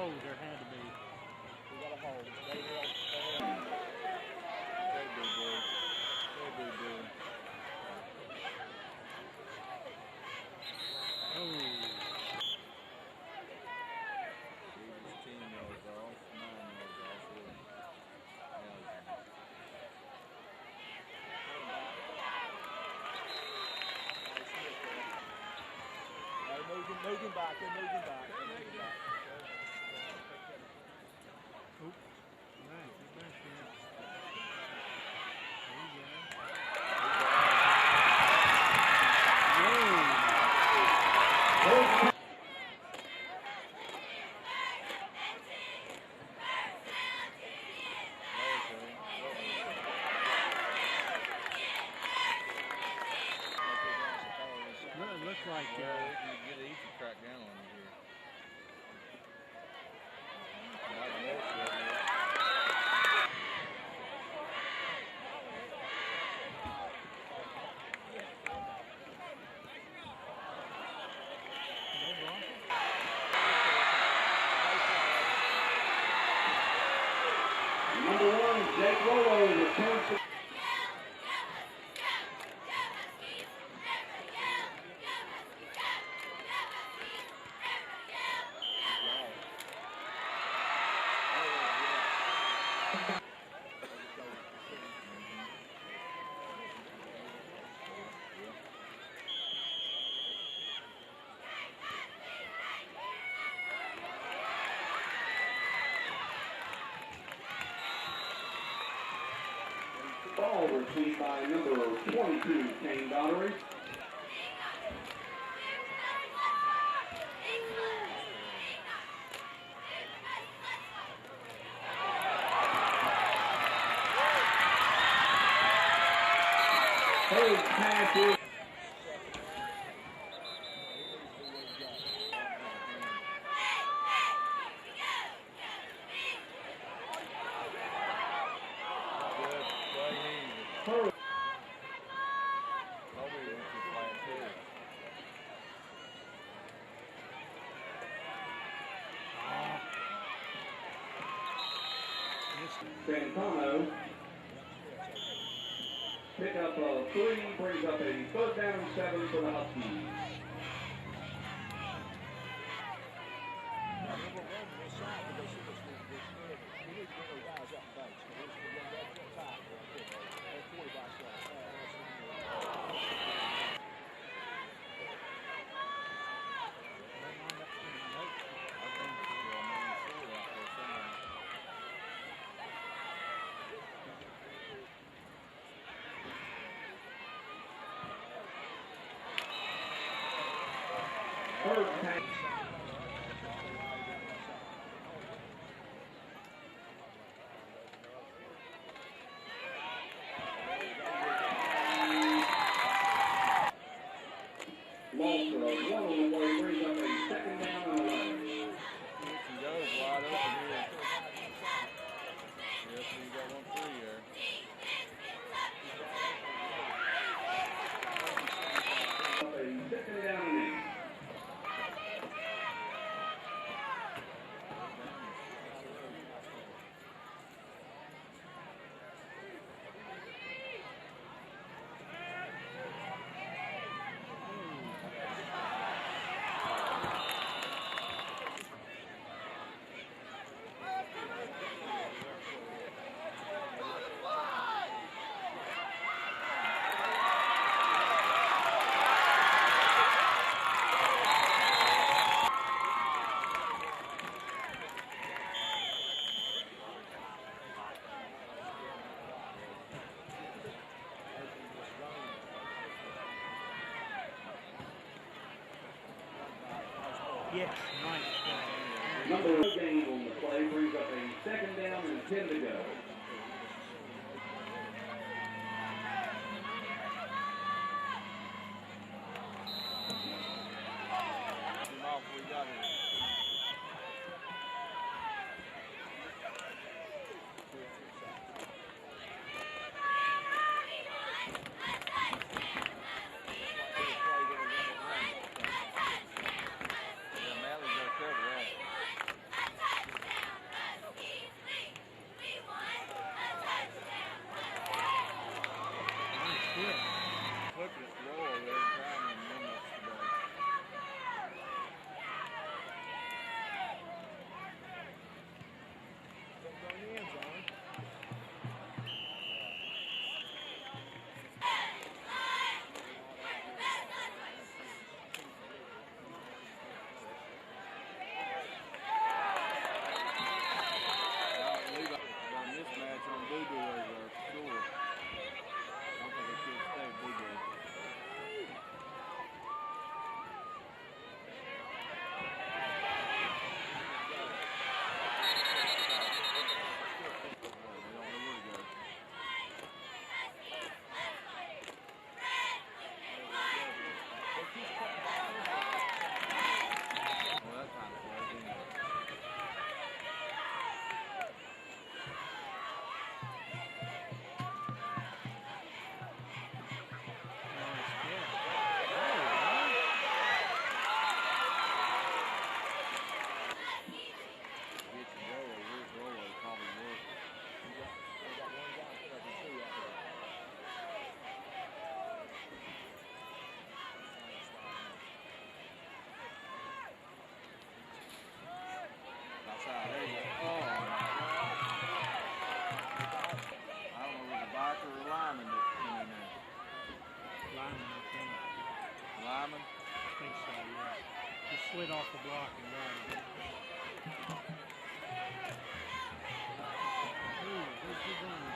hold. There had to be. We got a hold. Stay here. Hey, boo boo. Hey, boo boo. Oh. He's 10 yards off, 9 yards off. Moving back, they're moving back. Oop. Right, get back there. There you go. Whoa. It looks like you get an easy crack down on you here. Number 1, Jake Rollo returns to ball received by number 22, Kane Daughtery. Third pass is Santano. Pick up a 3, brings up a 3rd down and 7 for the Huskies. Third pass. Loss of 1 on the way, brings up a 2nd down and 11. Goes wide open here. Yep, you got 1 free there. A 2nd down and 8. Yes, nice. Number 1 gain on the play, brings up a 2nd down and 10 to go. slid off the block and got it. Ooh, where's he going?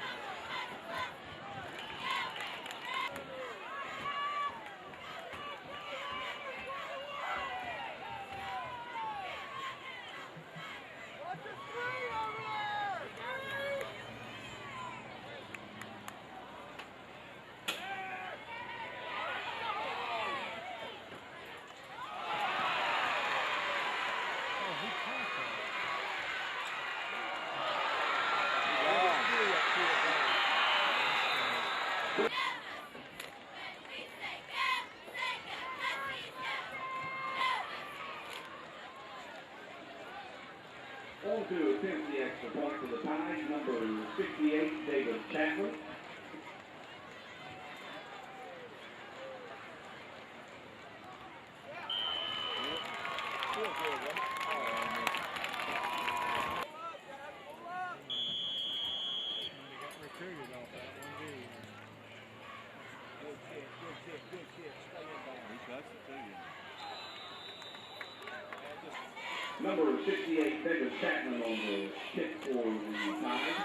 Oh, he caught that. On to attempt the extra point for the Tide, number 68, David Chapman. They got recruited off that one, did he? He cuts it to you. Number 68, David Chapman on the kick for the Tide.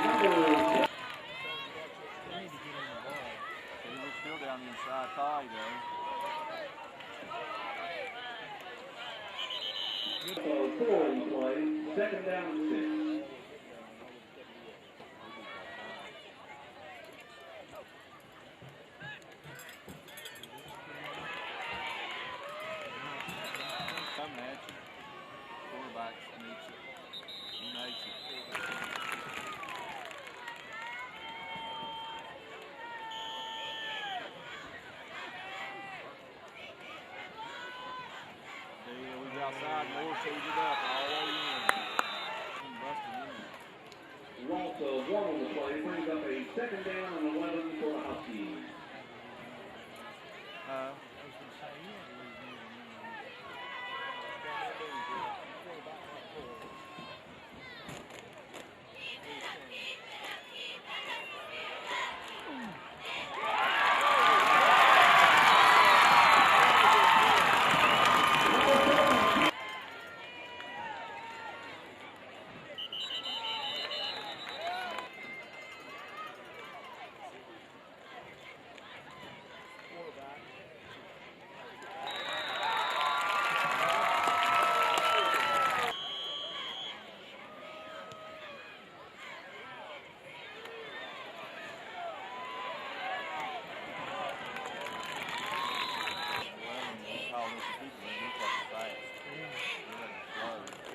Number They need to get him the ball. He was still down the inside thigh though. 4 on the play, second down and 6. Coming at you. Quarterback sneaks it. He makes it. Yeah, we got outside more, sees it up all the way in. Some busted in there. Loss of 1 on the play brings up a second down and 11 for the Huskies. I was going to say, you had to lose more than one.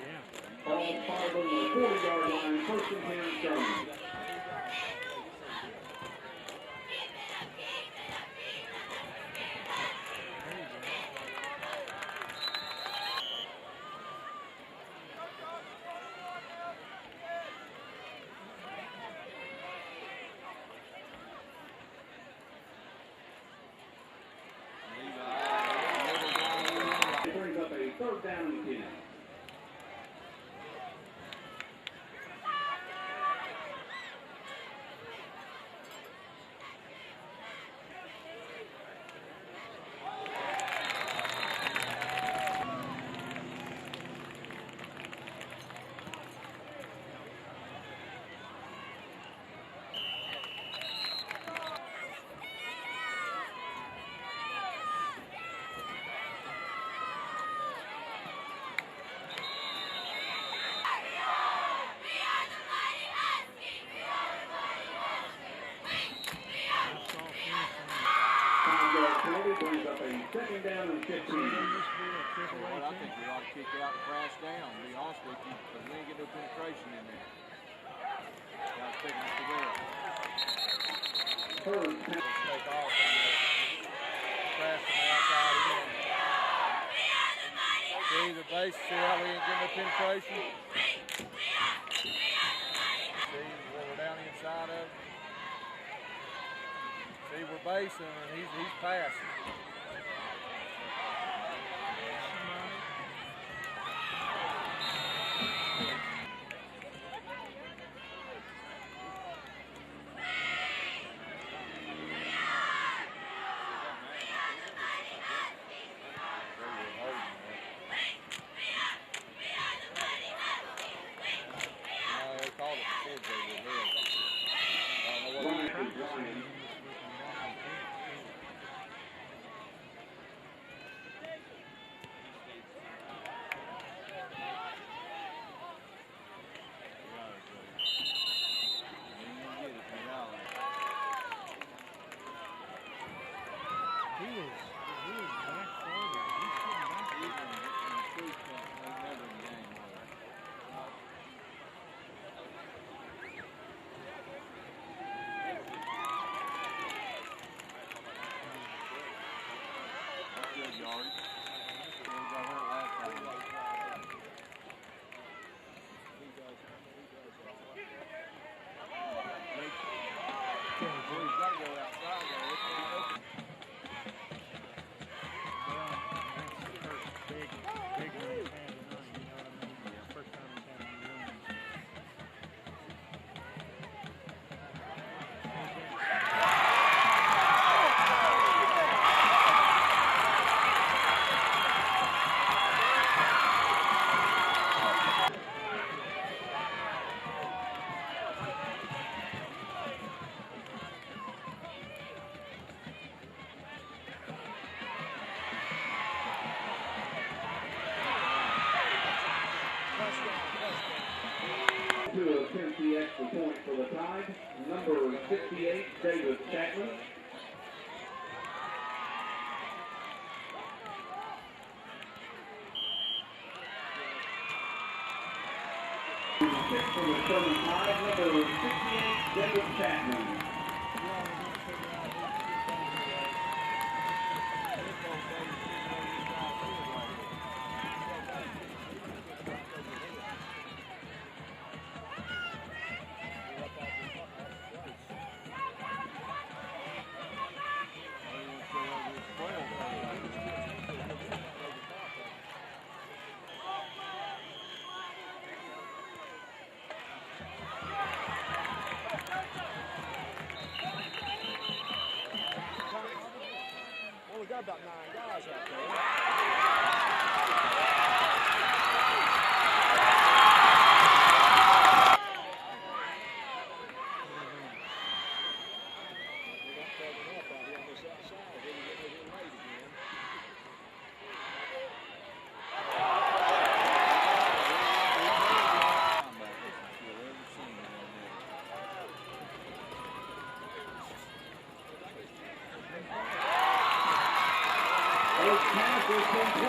Yeah. All 5 on the 40-yard line, first and 10 Sherman. There you go. It brings up a third down and 10. Penalty brings up a second down and 15. What I think we ought to kick out and crash down, to be honest with you, because we ain't getting no penetration in there. Got to take us to there. Third Take off and crash from the outside in. See the base, see how we ain't getting no penetration? See where we're down inside of it? See, we're basing and he's passing. To attempt the extra point for the Tide, number 58, David Chapman. Six for the Sherman Tide, number 68, David Chapman. We got about 9 guys out there.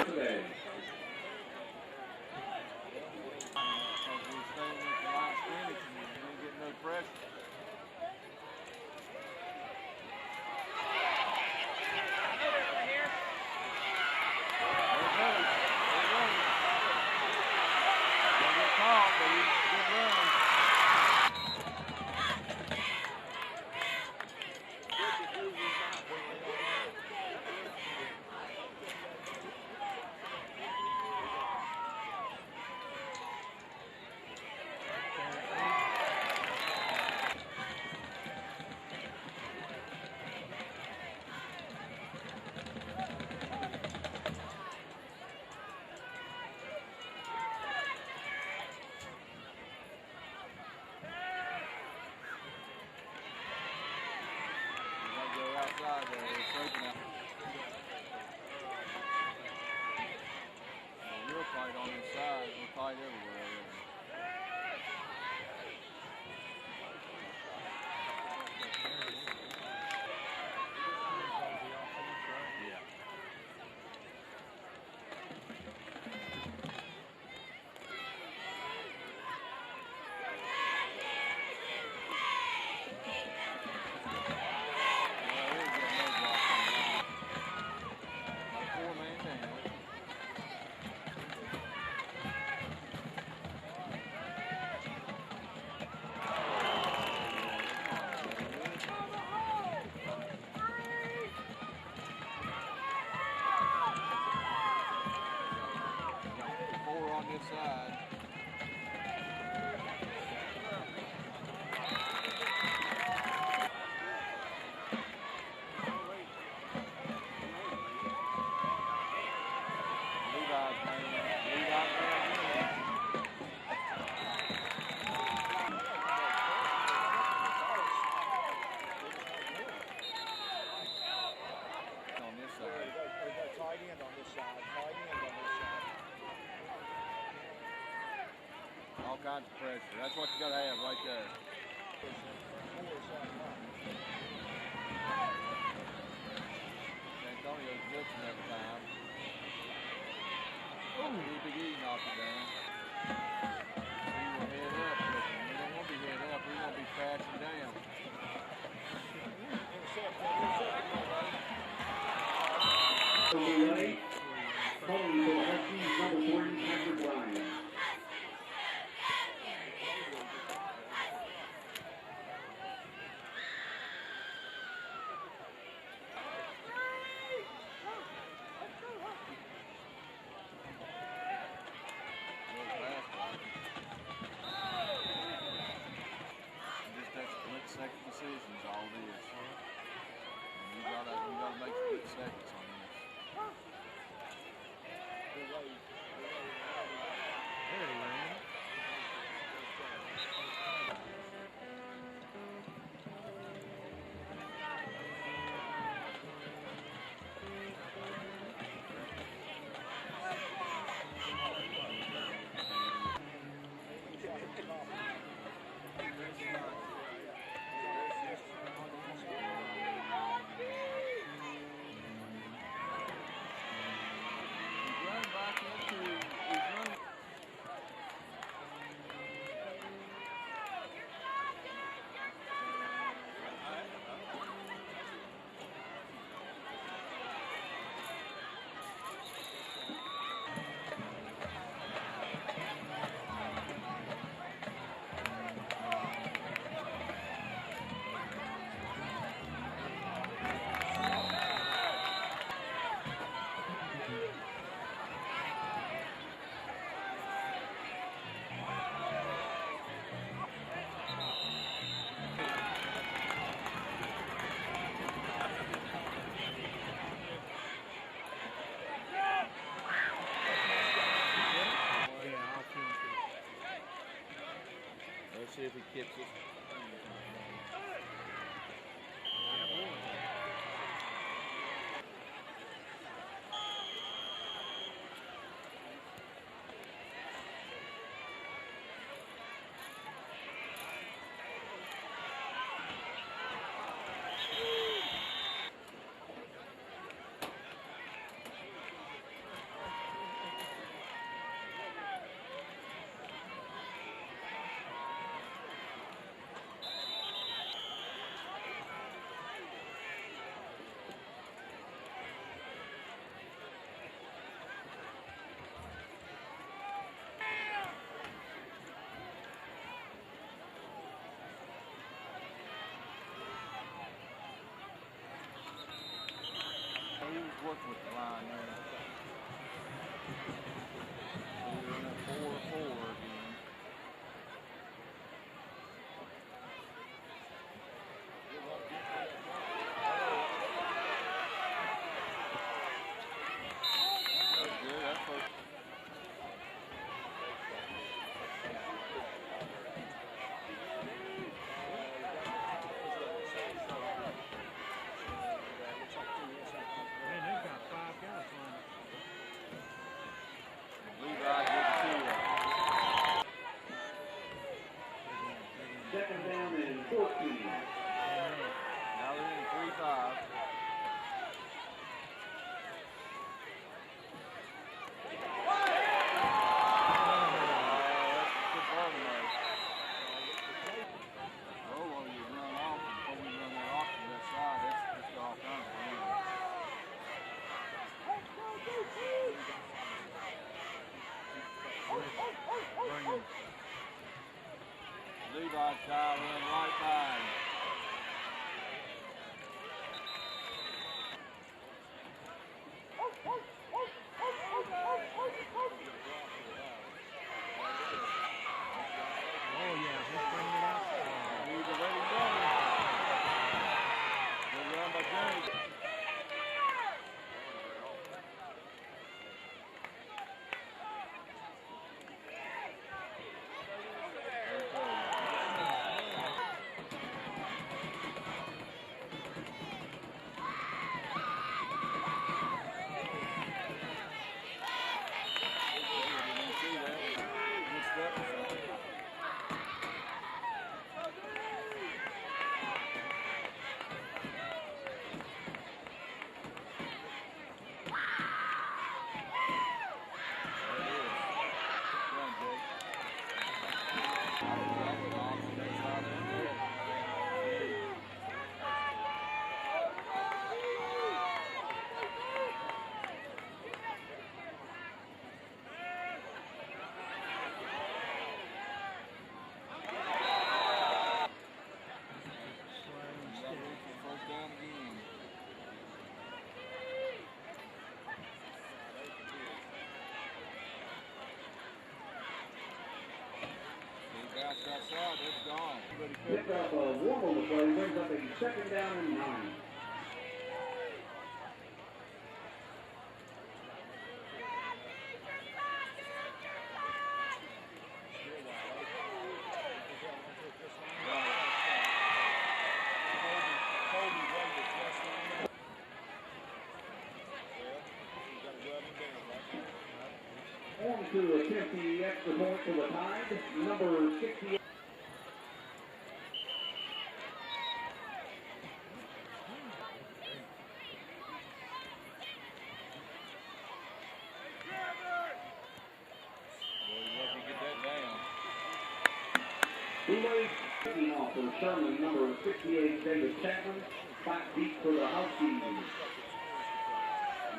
Today. Outside there, it's breaking out. Real tight on this side, we're tight everywhere. side. Levi's man. Levi's man. On this side. There's no tight end on this side. Tight end on this side. All kinds of pressure. That's what you got to have right there. Antonio's blitzing every time. Big E knocked it down. He will head up with him. He don't want to be head up. He's going to be crashing down. Away. Calling for Huskies number 3, Patrick Ryan. Little fast one. Just that split second decisions, all it is. And you gotta make split seconds on this. There he ran. He's running back into, he's running. Yeah, I'll finish it. Let's see if he kicks it. He was working with the line there. We're in a 4-4 again. That's good. That's first. Man, they've got 5 guys on it. Levi gets it. Second down and 14. Now they're in 3-5. Levi's child run right by him. Fast outside, that's gone. Everybody Pick up a Warble play, brings up a second down and 9. On to attempt the extra point for the Tide, number 68. Boulay taking off for Sherman, number 68, David Chapman. 5 deep for the Huskies.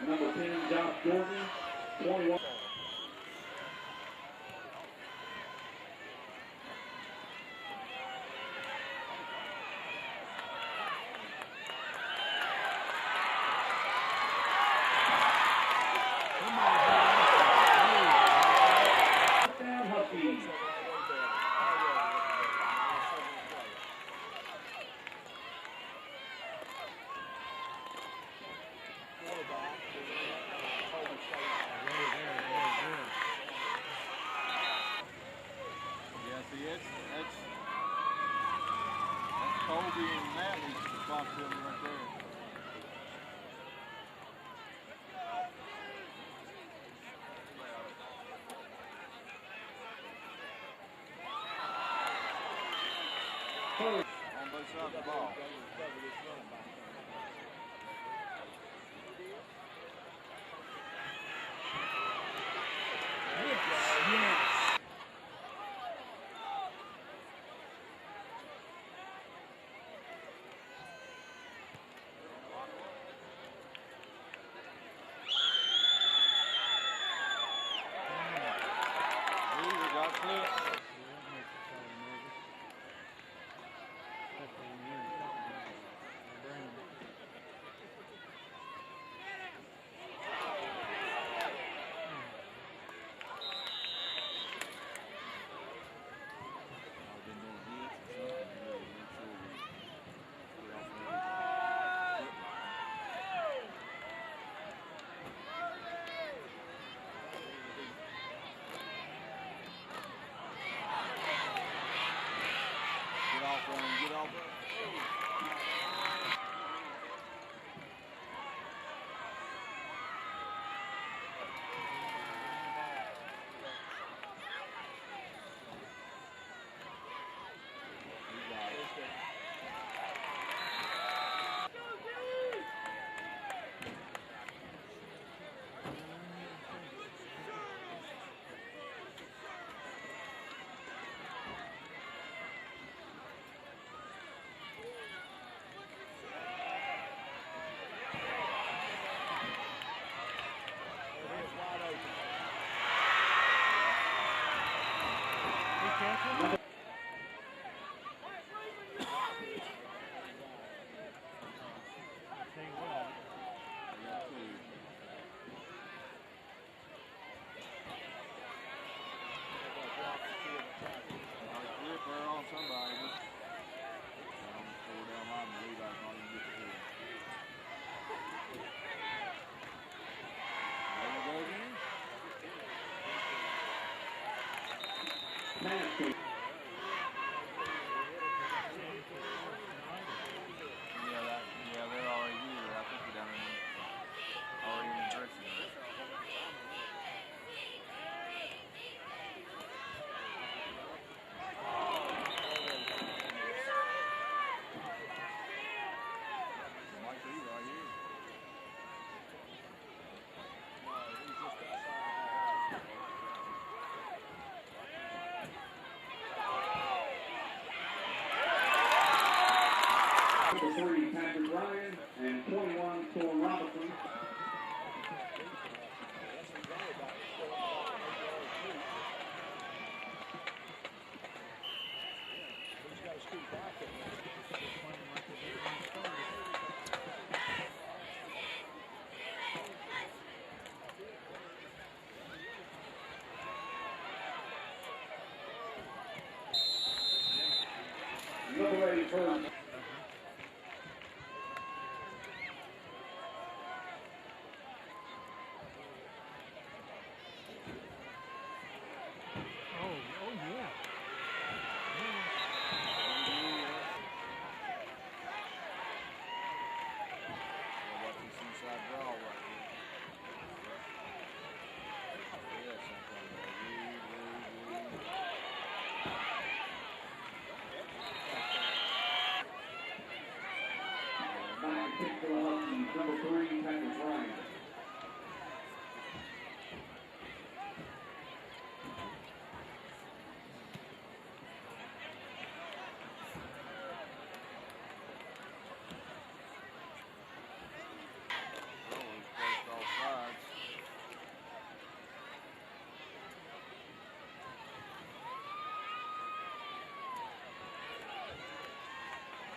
Number 10, Josh Jordan. 21. Touchdown, Huskies. Yeah, see, that's Colby and Natalie's responsibility right there. On both sides of the ball. Weaver got clipped. Get off. Pass. Yeah, they're already here. I think they're down in already in the dressing room. Might be right here. Number 3, Patrick Ryan, and 21, Thorne Robinson. number 8 first. Oh yeah. Watch this inside draw right here. Yeah, something like Back to kick for the Huskies, number 3, Patrick Ryan. placed all sides.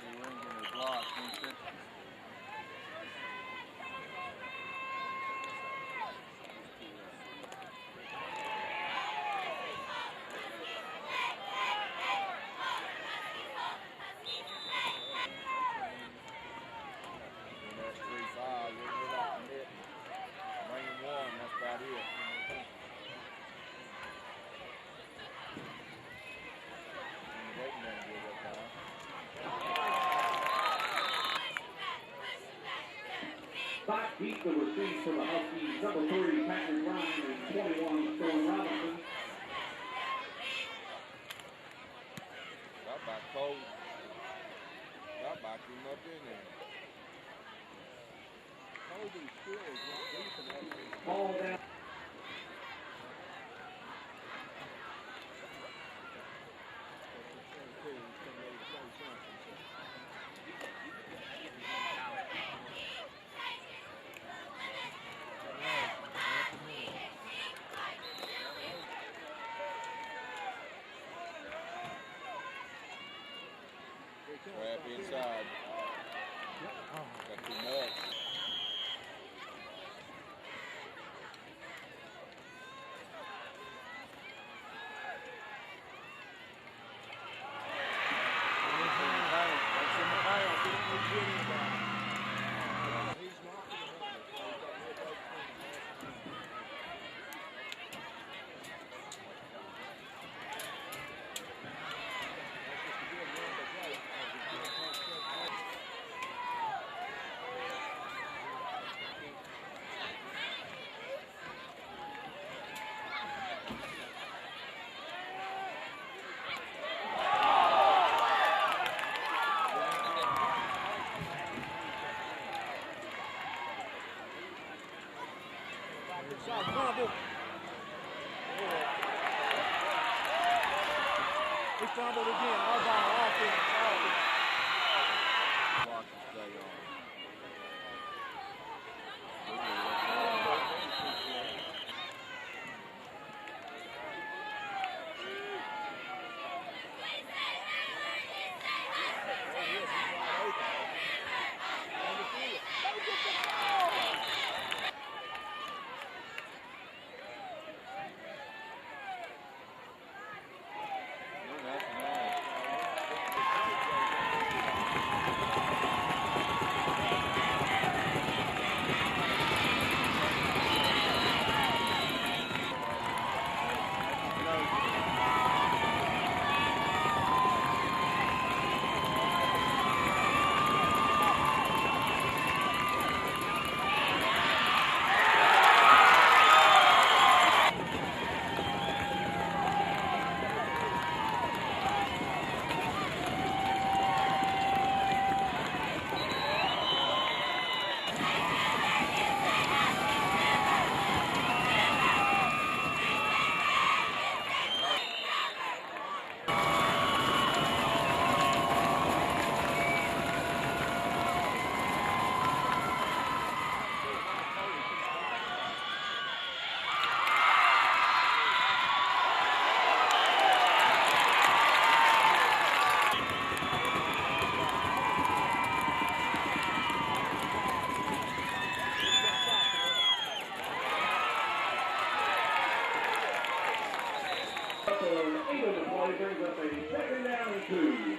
The ring in his block, that's 3-5. We're not commit. Bring him one. That's about it. Waiting on you that time. Back deep the receive for the Huskies, number 3, Patrick Ryan, and 21, Storm Robinson. Got back cold. Got back him up in there. Colby still is not deep enough. Ball down. Trap inside. Got too much. He fumbled again. Our ball offense. Watch him stay on. Brings up a 2nd down and 2.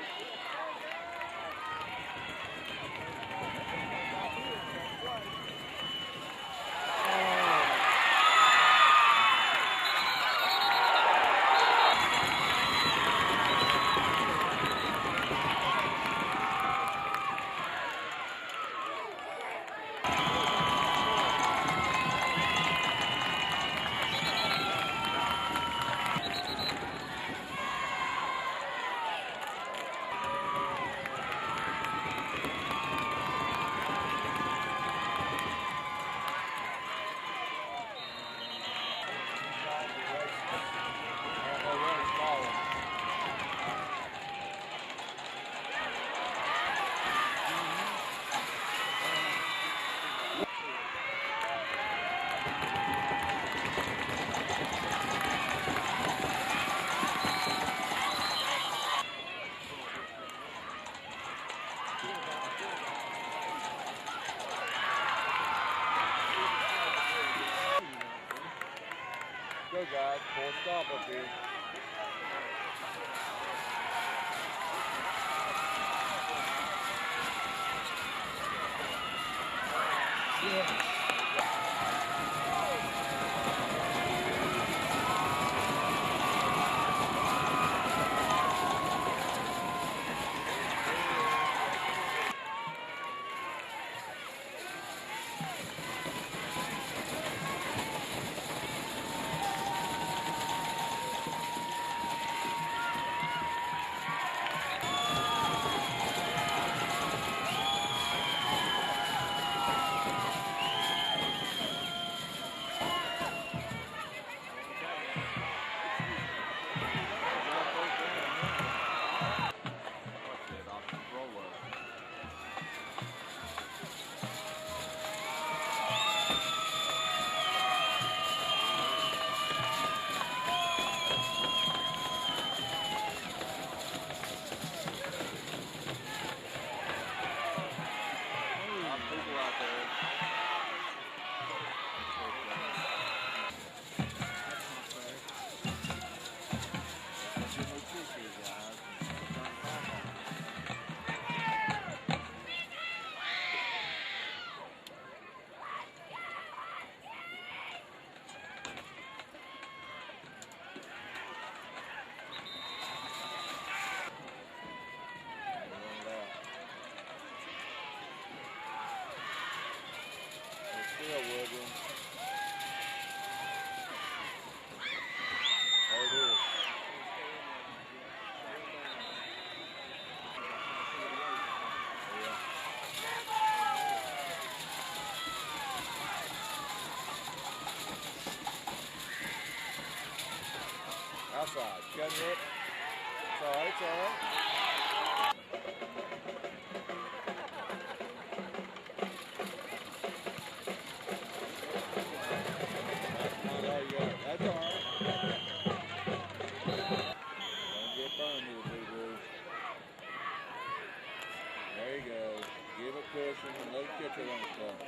gonna stop up here. Outside, cutting it. It's all right, it's all right. That's all right. Don't get burned here, boo-boo. There you go. Give it cushion and let it catch it on stuff.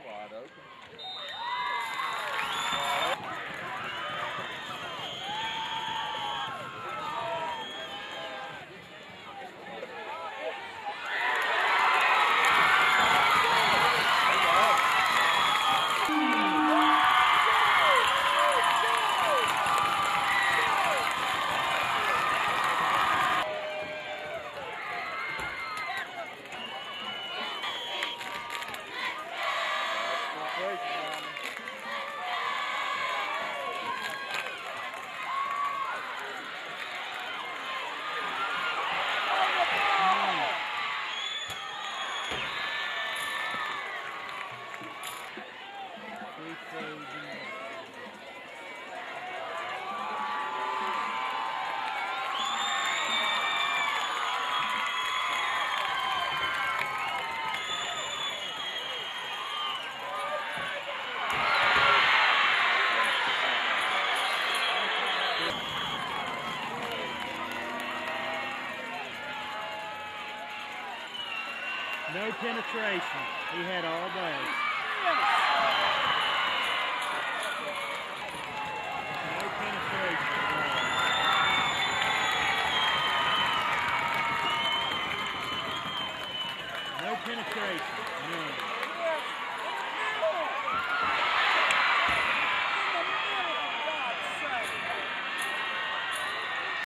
Wide open. No penetration. He had all day.